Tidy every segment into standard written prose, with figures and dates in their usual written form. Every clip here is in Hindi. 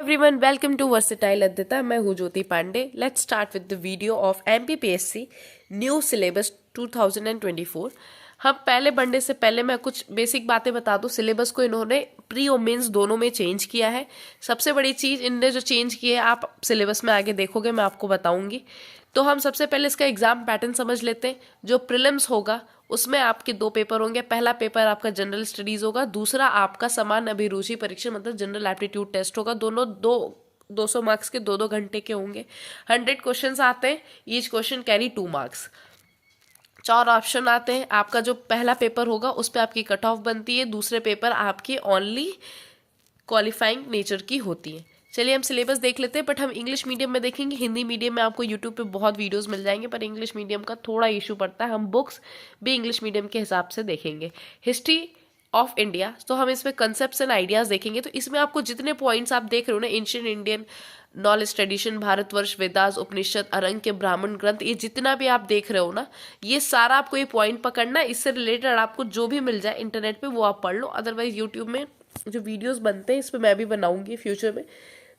Everyone, welcome to Versatile Aditya. मैं हूँ ज्योति Pandey. Let's start with the video of MPPSC New Syllabus 2024. हम पहले बढ़ने से पहले मैं कुछ बेसिक बातें बता दूं. सिलेबस को इन्होंने प्री और मेंस दोनों में चेंज किया है. सबसे बड़ी चीज़ इनने जो चेंज की है आप सिलेबस में आगे देखोगे, मैं आपको बताऊंगी. तो हम सबसे पहले इसका एग्जाम पैटर्न समझ लेते हैं. जो प्रीलिम्स होगा उसमें आपके दो पेपर होंगे. पहला पेपर आपका जनरल स्टडीज होगा, दूसरा आपका समान अभिरुचि परीक्षा मतलब जनरल एप्टीट्यूड टेस्ट होगा. दोनों 200 मार्क्स के 2-2 घंटे के होंगे. 100 क्वेश्चंस आते हैं. Each question carry 2 marks. 4 option आते हैं. आपका जो पहला पेपर होगा उस पर आपकी कट ऑफ बनती है. दूसरे पेपर आपकी ओनली क्वालिफाइंग नेचर की होती है. चलिए हम सिलेबस देख लेते हैं. बट हम इंग्लिश मीडियम में देखेंगे. हिंदी मीडियम में आपको यूट्यूब पे बहुत वीडियोस मिल जाएंगे, पर इंग्लिश मीडियम का थोड़ा इशू पड़ता है. हम बुक्स भी इंग्लिश मीडियम के हिसाब से देखेंगे. हिस्ट्री ऑफ इंडिया, तो हम इसमें कंसेप्ट्स एंड आइडियाज देखेंगे. तो इसमें आपको जितने पॉइंट्स आप देख रहे हो ना, ancient Indian knowledge tradition, Bharatvarsh, Vedas, Upanishad, Aranyaka, Brahmana ग्रंथ, ये जितना भी आप देख रहे हो ना, ये सारा आपको ये पॉइंट पकड़ना है. इससे रिलेटेड आपको जो भी मिल जाए इंटरनेट पे वो आप पढ़ लो. अदरवाइज यूट्यूब में जो वीडियोस बनते हैं इस पर मैं भी बनाऊंगी फ्यूचर में,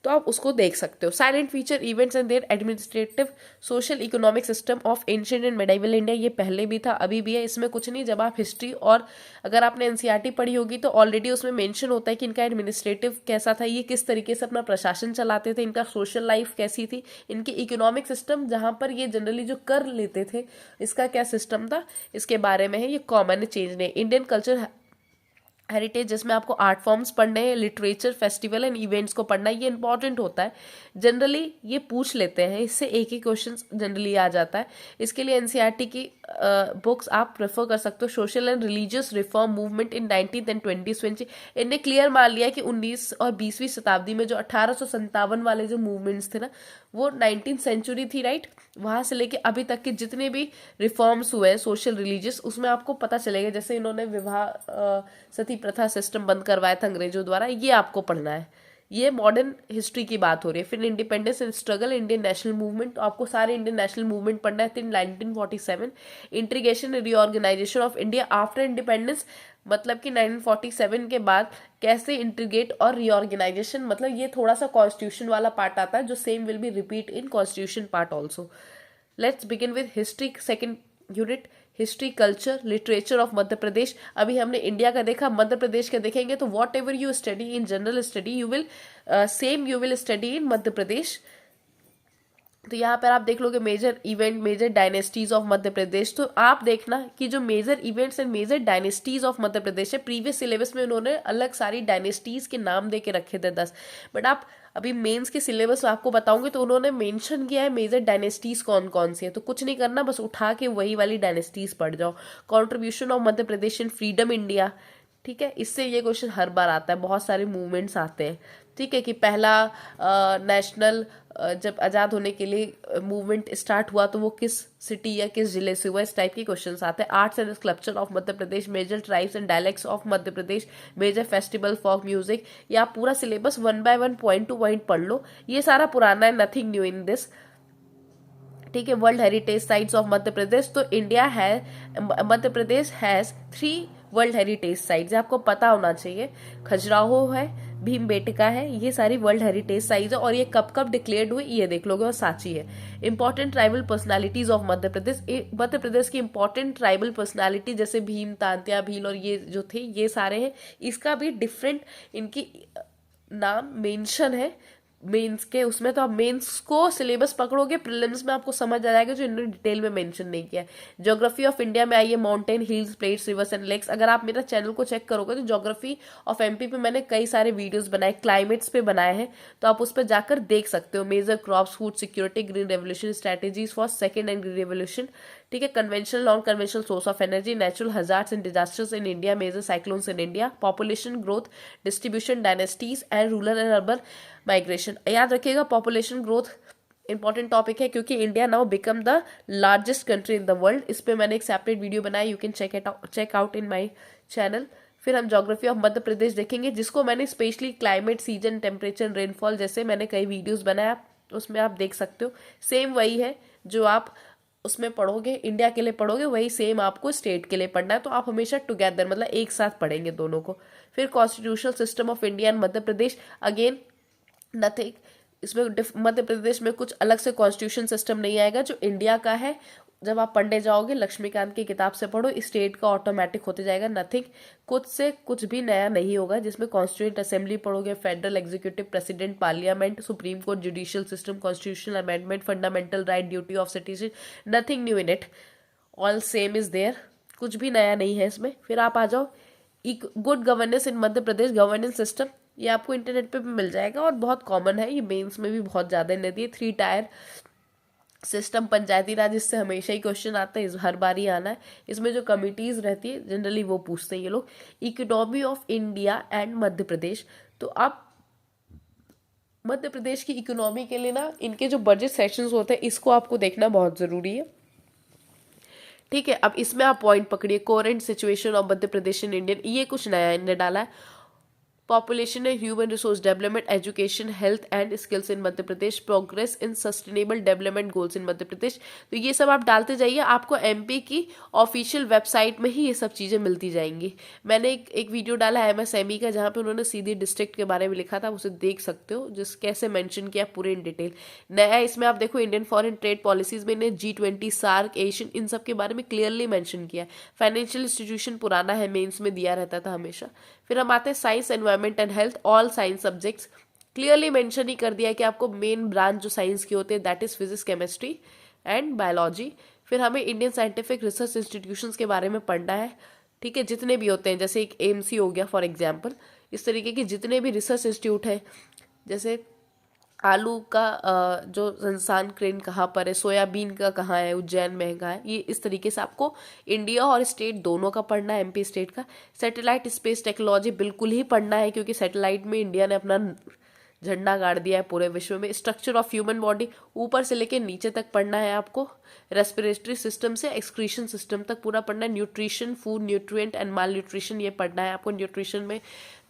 तो आप उसको देख सकते हो. Silent feature events and there administrative social economic system of ancient and medieval India, ये पहले भी था अभी भी है. इसमें कुछ नहीं. जब आप हिस्ट्री और अगर आपने एनसीईआरटी पढ़ी होगी तो ऑलरेडी उसमें मेंशन होता है कि इनका एडमिनिस्ट्रेटिव कैसा था, ये किस तरीके से अपना प्रशासन चलाते थे, इनका सोशल लाइफ कैसी थी, इनकी इकोनॉमिक सिस्टम जहाँ पर ये जनरली जो कर लेते थे इसका क्या सिस्टम था, इसके बारे में है. ये कॉमन है, चेंज नहीं. इंडियन कल्चर हेरिटेज, जिसमें आपको आर्ट फॉर्म्स पढ़ने हैं, लिटरेचर, फेस्टिवल एंड इवेंट्स को पढ़ना है. ये इंपॉर्टेंट होता है. जनरली ये पूछ लेते हैं, इससे एक ही क्वेश्चन जनरली आ जाता है. इसके लिए एनसीईआरटी की बुक्स आप प्रेफर कर सकते हो. Social and religious reform movement in 19th and 20th century, इनने क्लियर मान लिया कि 19 और 20वीं शताब्दी में जो 1857 वाले जो मूवमेंट्स थे ना, वो 19th सेंचुरी थी, राइट. वहां से लेके अभी तक के जितने भी रिफॉर्म्स हुए हैं सोशल रिलीजियस, उसमें आपको पता चलेगा. जैसे इन्होंने विवाह सती प्रथा सिस्टम बंद करवाया था अंग्रेजों द्वारा, ये आपको पढ़ना है. ये मॉडर्न हिस्ट्री की बात हो रही है. फिर independence and struggle, Indian national movement, तो आपको सारे इंडियन नेशनल मूवमेंट पढ़ना है. 1947 integration reorganisation of India after independence, मतलब कि 1947 के बाद कैसे इंटीग्रेट और रीऑर्गेनाइजेशन, मतलब ये थोड़ा सा कॉन्स्टिट्यूशन वाला पार्ट आता है जो same will be repeat in constitution part also. Let's begin with history second unit. History, culture, literature of Madhya Pradesh. अभी हमने इंडिया का देखा, मध्य प्रदेश का देखेंगे. तो whatever you study in general study you will same you will study in Madhya Pradesh. तो यहाँ पर आप देख लोगे major event, major dynasties of Madhya Pradesh. तो आप देखना कि जो major events and major dynasties of Madhya Pradesh है, प्रीवियस सिलेबस में उन्होंने अलग सारी डायनेस्टीज के नाम दे के रखे थे 10. बट आप अभी मेंस के सिलेबस आपको बताऊंगे तो उन्होंने मेंशन किया है मेजर डायनेस्टीज कौन कौन सी है. तो कुछ नहीं करना, बस उठा के वही वाली डायनेस्टीज पढ़ जाओ. Contribution of Madhya Pradesh in freedom India, ठीक है. इससे ये क्वेश्चन हर बार आता है, बहुत सारे मूवमेंट्स आते हैं, ठीक है. कि पहला नेशनल जब आज़ाद होने के लिए मूवमेंट स्टार्ट हुआ तो वो किस सिटी या किस जिले से हुआ, इस टाइप के क्वेश्चंस आते हैं. Arts and sculpture of Madhya Pradesh, major tribes and dialects of Madhya Pradesh, major festival, folk music. या आप पूरा syllabus 1 by 1 point to point पढ़ लो. ये सारा पुराना है, नथिंग न्यू इन दिस, ठीक है. World heritage sites of Madhya Pradesh, तो इंडिया है, Madhya Pradesh has 3 world heritage sites, आपको पता होना चाहिए. खजुराहो है, भीमबेटका है, ये सारी वर्ल्ड हेरिटेज साइट्स है. और ये कब कब डिक्लेयर्ड हुई ये देख लोगे. और सांची है. Important tribal personalities of Madhya प्रदेश, मध्य प्रदेश की इंपॉर्टेंट ट्राइबल पर्सनालिटी जैसे भीम, तांत्या, भील और ये जो थे ये सारे हैं. इसका भी डिफरेंट इनकी नाम मेंशन है मेंस के उसमें. तो आप मेंस को सिलेबस पकड़ोगे, प्रीलिम्स में आपको समझ आ जाएगा जो इन्होंने डिटेल में मेंशन नहीं किया है. ज्योग्राफी ऑफ इंडिया में आइए, mountain, hills, plates, rivers and lakes. अगर आप मेरा चैनल को चेक करोगे तो ज्योग्राफी ऑफ एमपी पे मैंने कई सारे वीडियोस बनाए, क्लाइमेट्स पे बनाए हैं, तो आप उस पर जाकर देख सकते हो. Major crops, food security, green revolution, strategies for second and green revolution, ठीक है. Conventional, non conventional source of energy, natural hazards and disasters in India, major cyclones in India, population growth, distribution, dynasties and rural and urban migration. याद रखिएगा पॉपुलेशन ग्रोथ इंपॉर्टेंट टॉपिक है क्योंकि India now become the largest country in the world. इस पे मैंने एक सेपरेट वीडियो बनाया, you can check out in my channel. फिर हम ज्योग्राफी ऑफ मध्य प्रदेश देखेंगे, जिसको मैंने specially climate, season, temperature, rainfall जैसे मैंने कई वीडियोस बनाया, उसमें आप देख सकते हो. सेम वही है जो आप उसमें पढ़ोगे, इंडिया के लिए पढ़ोगे, वही सेम आपको स्टेट के लिए पढ़ना है. तो आप हमेशा टुगेदर मतलब एक साथ पढ़ेंगे दोनों को. फिर constitutional system of India and Madhya Pradesh, again nothing. इसमें मध्य प्रदेश में कुछ अलग से कॉन्स्टिट्यूशन सिस्टम नहीं आएगा जो इंडिया का है। जब आप पढ़ने जाओगे लक्ष्मीकांत की किताब से पढ़ो, स्टेट का ऑटोमेटिक होते जाएगा। नथिंग, कुछ से कुछ भी नया नहीं होगा। जिसमें कॉन्स्टिट्यूंट असेंबली पढ़ोगे, federal executive, president, parliament, supreme court, judicial system, constitutional amendment, fundamental right, duty of citizen, nothing new in it, all same is there. कुछ भी नया नहीं है इसमें। फिर आप आ जाओ गुड गवर्नेंस इन मध्य प्रदेश, गवर्नेंस सिस्टम, ये आपको इंटरनेट पे भी मिल जाएगा और बहुत कॉमन है। ये मेंस में भी बहुत ज़्यादा रहती है। 3 टायर सिस्टम, पंचायती राज, इससे हमेशा ही क्वेश्चन आता है, इस हर बार ही आना है। इसमें जो कमिटीज रहती है जनरली वो पूछते हैं ये लोग। इकोनॉमी ऑफ इंडिया एंड मध्य प्रदेश, तो आप मध्य प्रदेश की इकोनॉमी के लिए ना इनके जो बजट सेशंस होते हैं इसको आपको देखना बहुत ज़रूरी है। ठीक है, अब इसमें आप पॉइंट पकड़िए। Current situation of Madhya Pradesh in Indian, ये कुछ नया इनने डाला है। Population and human resource development, education, health and skills in Madhya Pradesh, progress in sustainable development goals in Madhya Pradesh. तो ये सब आप डालते जाइए, आपको एमपी की ऑफिशियल वेबसाइट में ही ये सब चीज़ें मिलती जाएंगी। मैंने एक वीडियो डाला है एमएसएमई का, जहाँ पे उन्होंने सीधी डिस्ट्रिक्ट के बारे में लिखा था, उसे देख सकते हो, जिस कैसे मेंशन किया पूरे इन डिटेल। नया इसमें आप देखो इंडियन फॉरेन ट्रेड पॉलिसीज में इन्हें G20, सार्क, एशियन, इन सब के बारे में क्लियरली मेंशन किया। फाइनेंशियल इंस्टीट्यूशन पुराना है, मेंस में दिया रहता था हमेशा। फिर हम आते हैं science, environment and health, all science subjects, clearly mention ही कर दिया है कि आपको मेन ब्रांच जो साइंस की होते हैं that is physics, chemistry and biology. फिर हमें इंडियन साइंटिफिक रिसर्च इंस्टीट्यूशंस के बारे में पढ़ना है। ठीक है, जितने भी होते हैं, जैसे एक एएमसी हो गया फॉर एग्जांपल, इस तरीके के जितने भी रिसर्च इंस्टीट्यूट हैं, जैसे आलू का जो संस्थान केंद्र कहाँ पर है, सोयाबीन का कहाँ है, उज्जैन में कहाँ है, ये इस तरीके से आपको इंडिया और स्टेट दोनों का पढ़ना है, एमपी स्टेट का। सैटेलाइट स्पेस टेक्नोलॉजी बिल्कुल ही पढ़ना है, क्योंकि सैटेलाइट में इंडिया ने अपना झंडा गाड़ दिया है पूरे विश्व में। स्ट्रक्चर ऑफ ह्यूमन बॉडी ऊपर से लेके नीचे तक पढ़ना है आपको। रेस्पिरेटरी सिस्टम से एक्सक्रीशन सिस्टम तक पूरा पढ़ना है। Nutrition, food, nutrient and mall nutrition, ये पढ़ना है आपको। न्यूट्रिशन में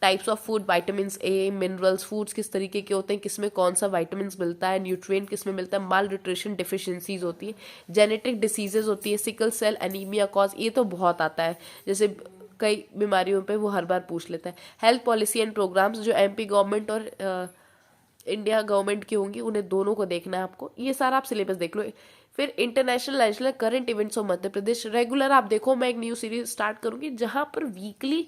types of food, vitamin A, minerals, foods किस तरीके के होते हैं, किसमें कौन सा विटामिन मिलता है, न्यूट्रिएंट किसमें मिलता है, माल न्यूट्रिशन डिफिशियंसीज होती है, जेनेटिक डिसीजेज होती है, सिकल सेल एनीमिया कॉज, ये तो बहुत आता है, जैसे कई बीमारियों पे वो हर बार पूछ लेता है। हेल्थ पॉलिसी एंड प्रोग्राम्स जो एमपी गवर्नमेंट और इंडिया गवर्नमेंट की होंगी, उन्हें दोनों को देखना है आपको। ये सारा आप सिलेबस देख लो। फिर international, national, current events of Madhya Pradesh, regular आप देखो, मैं एक न्यू सीरीज स्टार्ट करूंगी जहां पर वीकली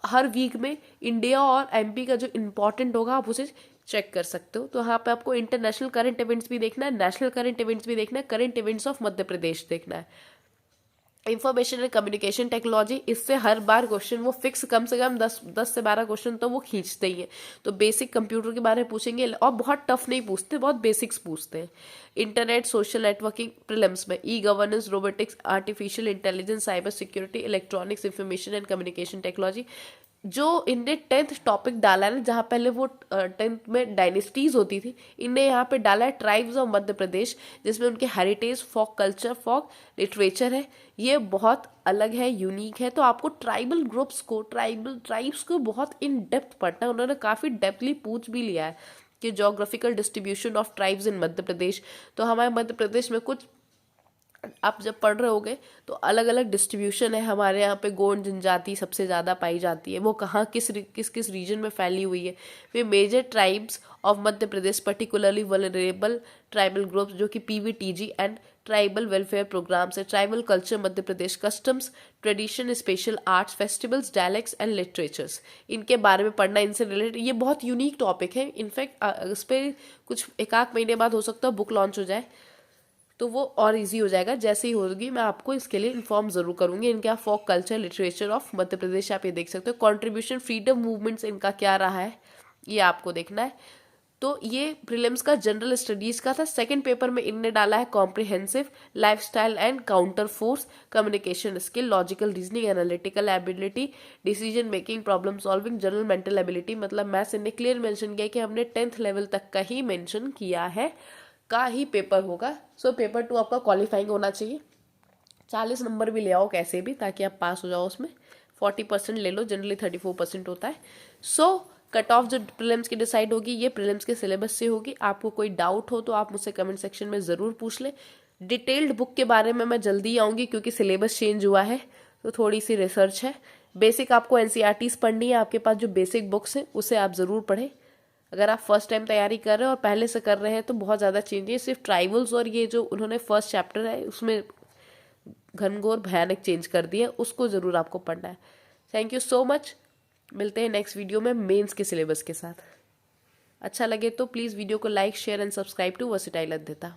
हर वीक में इंडिया और एमपी का जो इम्पोर्टेंट होगा आप उसे चेक कर सकते हो। तो यहाँ पे आपको इंटरनेशनल करंट इवेंट्स भी देखना है, नेशनल करंट इवेंट्स भी देखना है, करंट इवेंट्स ऑफ मध्य प्रदेश देखना है। इंफॉर्मेशन एंड कम्युनिकेशन टेक्नोलॉजी, इससे हर बार क्वेश्चन वो फिक्स कम से कम 10 से 12 क्वेश्चन तो वो खींचते ही हैं। तो बेसिक कंप्यूटर के बारे में पूछेंगे और बहुत टफ नहीं पूछते, बहुत बेसिक्स पूछते हैं। इंटरनेट, सोशल नेटवर्किंग प्रीलिम्स में, e governance, robotics, artificial intelligence, cyber security, electronics, information and communication technology. जो इनने 10th टॉपिक डाला है ना, जहाँ पहले वो 10th में डायनेस्टीज होती थी, इनने यहाँ पे डाला है ट्राइब्स ऑफ मध्य प्रदेश, जिसमें उनके हेरिटेज, फोक कल्चर, फोक लिटरेचर है। ये बहुत अलग है, यूनिक है। तो आपको ट्राइबल ग्रुप्स को, ट्राइब्स को बहुत इन डेप्थ पढ़ना है। उन्होंने काफ़ी डेप्थली पूछ भी लिया है कि geographical distribution of tribes in Madhya Pradesh. तो हमारे मध्य प्रदेश में कुछ आप जब पढ़ रहे होगे तो अलग अलग डिस्ट्रीब्यूशन है। हमारे यहाँ पे गोंड जनजाति सबसे ज़्यादा पाई जाती है, वो कहाँ किस रीजन में फैली हुई है। फिर major tribes of Madhya Pradesh, particularly vulnerable tribal groups, जो कि PVTG and tribal welfare programmes है। Tribal culture Madhya Pradesh, customs, tradition, special arts, festivals, dialects and literatures, इनके बारे में पढ़ना, इनसे रिलेटेड। ये बहुत यूनिक टॉपिक है। इनफैक्ट इस पर कुछ 1-8 महीने बाद हो सकता है बुक लॉन्च हो जाए, तो वो और इजी हो जाएगा। जैसे ही होगी मैं आपको इसके लिए इन्फॉर्म जरूर करूंगी। इनका फोक कल्चर, लिटरेचर ऑफ मध्य प्रदेश आप ये देख सकते हो। कंट्रीब्यूशन, फ्रीडम मूवमेंट्स इनका क्या रहा है, ये आपको देखना है। तो ये प्रीलिम्स का जनरल स्टडीज का था। सेकंड पेपर में इनने डाला है comprehensive, lifestyle and counter force, communication skill, logical reasoning, analytical ability, decision making, problem solving, general mental ability. मतलब मैथ्स इनने क्लियर मेंशन किया कि हमने 10th लेवल तक का ही मेंशन किया है, का ही पेपर होगा। सो पेपर 2 आपका क्वालिफाइंग होना चाहिए। 40 नंबर भी ले आओ कैसे भी, ताकि आप पास हो जाओ उसमें। 40% ले लो, जनरली 34% होता है। सो कट ऑफ जो प्रीलिम्स की डिसाइड होगी, ये प्रीलिम्स के सिलेबस से होगी। आपको कोई डाउट हो तो आप मुझसे कमेंट सेक्शन में ज़रूर पूछ लें। डिटेल्ड बुक के बारे में मैं जल्दी आऊँगी, क्योंकि सिलेबस चेंज हुआ है तो थोड़ी सी रिसर्च है। बेसिक आपको NCERTs पढ़नी है। आपके पास जो बेसिक बुक्स हैं उसे आप ज़रूर पढ़ें। अगर आप फर्स्ट टाइम तैयारी कर रहे हैं और पहले से कर रहे हैं तो बहुत ज़्यादा चेंज है। सिर्फ ट्राइबल्स और ये जो उन्होंने फर्स्ट चैप्टर है उसमें घनघोर भयानक चेंज कर दिए, उसको ज़रूर आपको पढ़ना है। Thank you so much. मिलते हैं नेक्स्ट वीडियो में मेंस के सिलेबस के साथ। अच्छा लगे तो प्लीज़ वीडियो को like share and subscribe to versatile अध्येता।